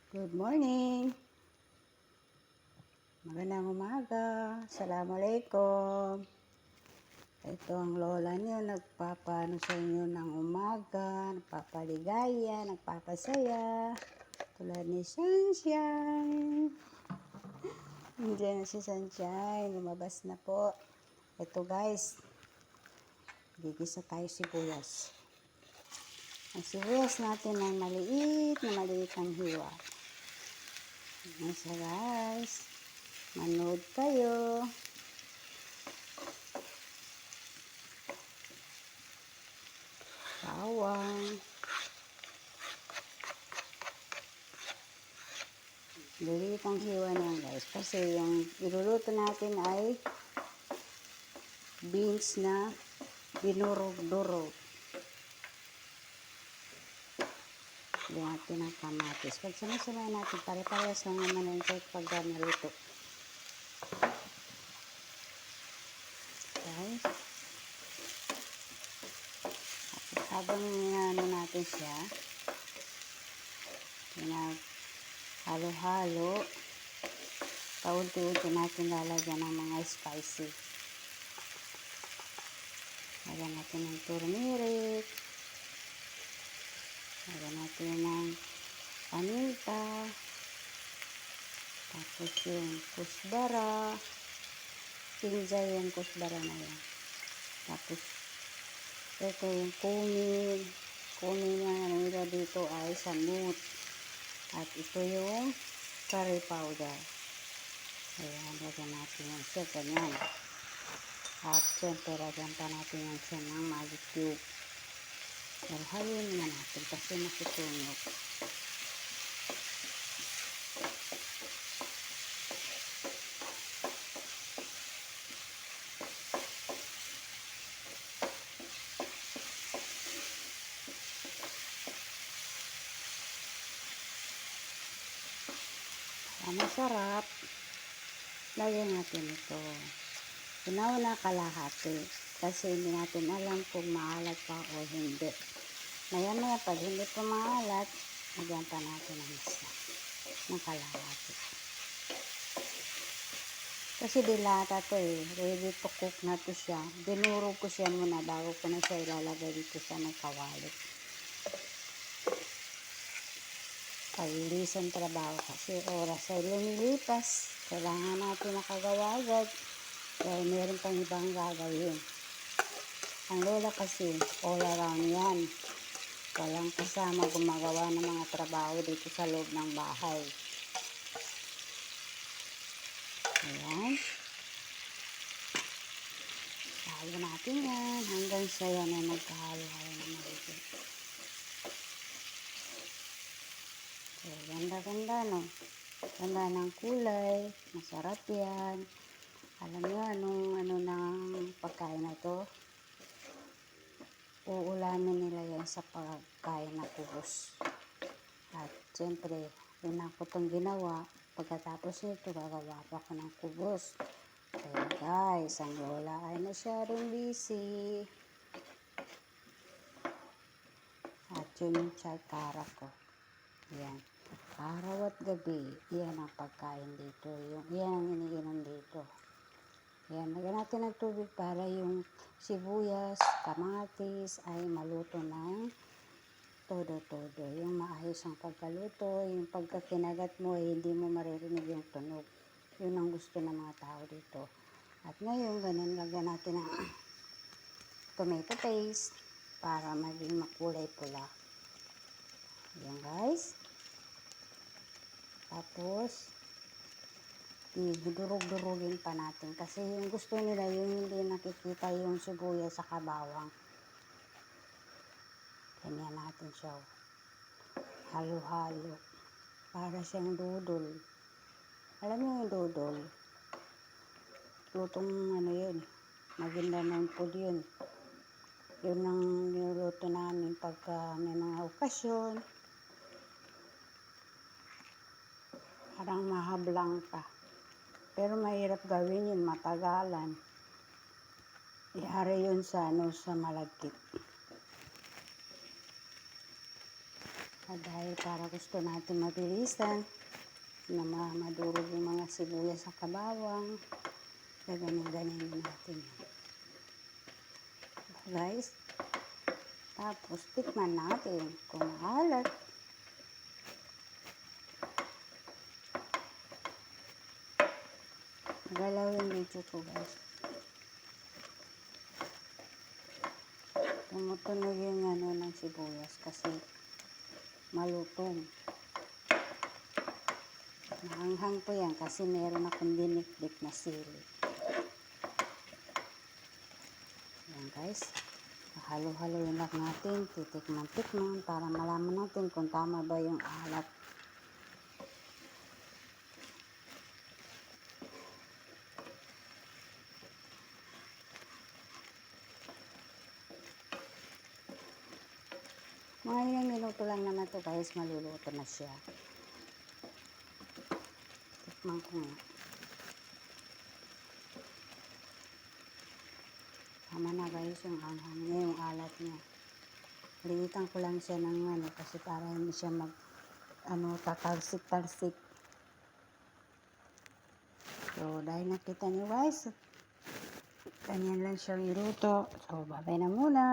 Good morning. Magandang umaga. Assalamualaikum. Ito ang lola niyo nagpapaano sa inyo ng umaga, nagpapaligaya, nagpapasaya. Tulad ni Sunshine. Nandiyan na si Sunshine. Lumabas na po. Ito guys. Gigisa tayo sibuyas. Ang sibuyas natin ay maliit ang hiwa. Ayan siya guys. Manood kayo. Bawang. Lilit ang hiwa niyan guys. Kasi yung iluluto natin ay beans na dinurog-durog. Lagyan natin ng kamatis. Pag sinasamayan natin, pare-parehas lang naman yung kahit pag naluto. Guys. Habang ano natin siya, halo-halo, paunti-unti natin lalagyan ng mga spicy. Lagyan natin ng turmeric, lagyan natin ng paminta, tapos yung kusbara, kinjay yung kusbara na yan. Tapos ito yung kumin na nila dito ay samut. At ito yung curry powder. Ayan, lagyan natin yung siya ganyan. At syempre, lagyan pa natin yung siya ng magic cube. Halin na natin kasi makitunog. Masarap. Lagyan natin ito. Una kalahati kasi hindi natin alam kung maalat pa o hindi. Maya pag hindi pa maalat, lagyan pa natin ang isa ng kalahati. Kasi dilata to ready to cook na to siya. Dinurog ko siya muna bago ko na siya ilalagay dito sa may kawali. Pabilisan trabaho kasi oras ay lumilipas. Kailangan natin nakagawa agad. Kaya meron pang ibang gagawin. Ang lola kasi all around yan. Walang kasama gumagawa ng mga trabaho dito sa loob ng bahay. Ayan. Halo natin yan hanggang sa yan ay magkahalo-halo na maligit. So, ganda-ganda no. Ganda ng kulay. Masarap yan. Alam nyo ano ng pagkain na to? Uulamin nila yan sa pagkain na kubos. At siyempre, yun ako itong ginawa. Pagkatapos nito, gagawa pa ako ng kubos. Kaya guys, ang lola ay masyadong busy. At yun yung tsakara ko. Yan. Araw at gabi, yan ang pagkain dito. Yan ang iniinom dito. Yan, lagyan natin ng tubig para yung sibuyas, kamatis ay maluto ng todo-todo. Yung maayos ang pagkaluto, yung pagkakinagat mo ay hindi mo maririnig yung tunog. Yun ang gusto ng mga tao dito. At ngayon, ganun, lagyan natin ng tomato paste para maging makulay pula. Yan guys. Tapos, idurog-durugin pa natin kasi yung gusto nila yung hindi nakikita yung sibuyas sa bawang. Ganyan natin siya. Halo-halo. Para siyang dudol. Alam mo yung dudol? Lutong ano yun. Maganda ng food yun. Yun ang niluluto namin pagka may mga okasyon. Parang mahablang pa. Pero mahirap gawin yun, matagalan. Ihari yun sa malagkit. At dahil para gusto natin mabilisan, na madurog yung mga sibuyas sa kabawang, gaganin-ganin natin yan. Guys, tapos tikman natin kung maalat. Galawin dito ko guys. Tumutunog yung ng sibuyas kasi malutong. Mahanghang po yan kasi meron akong dinikdik na sili. Yan guys. Halo-haloin lang natin. Titikman-tikman para malaman natin kung tama ba yung alat. Mga ilang minuto lang naman to guys, maluluto na siya. Tikman ko nga. Tama na guys yung anghang niya, yung alat niya. Liitan ko lang siya ng kasi para hindi siya tatalsik-talsik. So, dahil nakita niyo guys, ganyan lang siya iluto. So, babay na muna.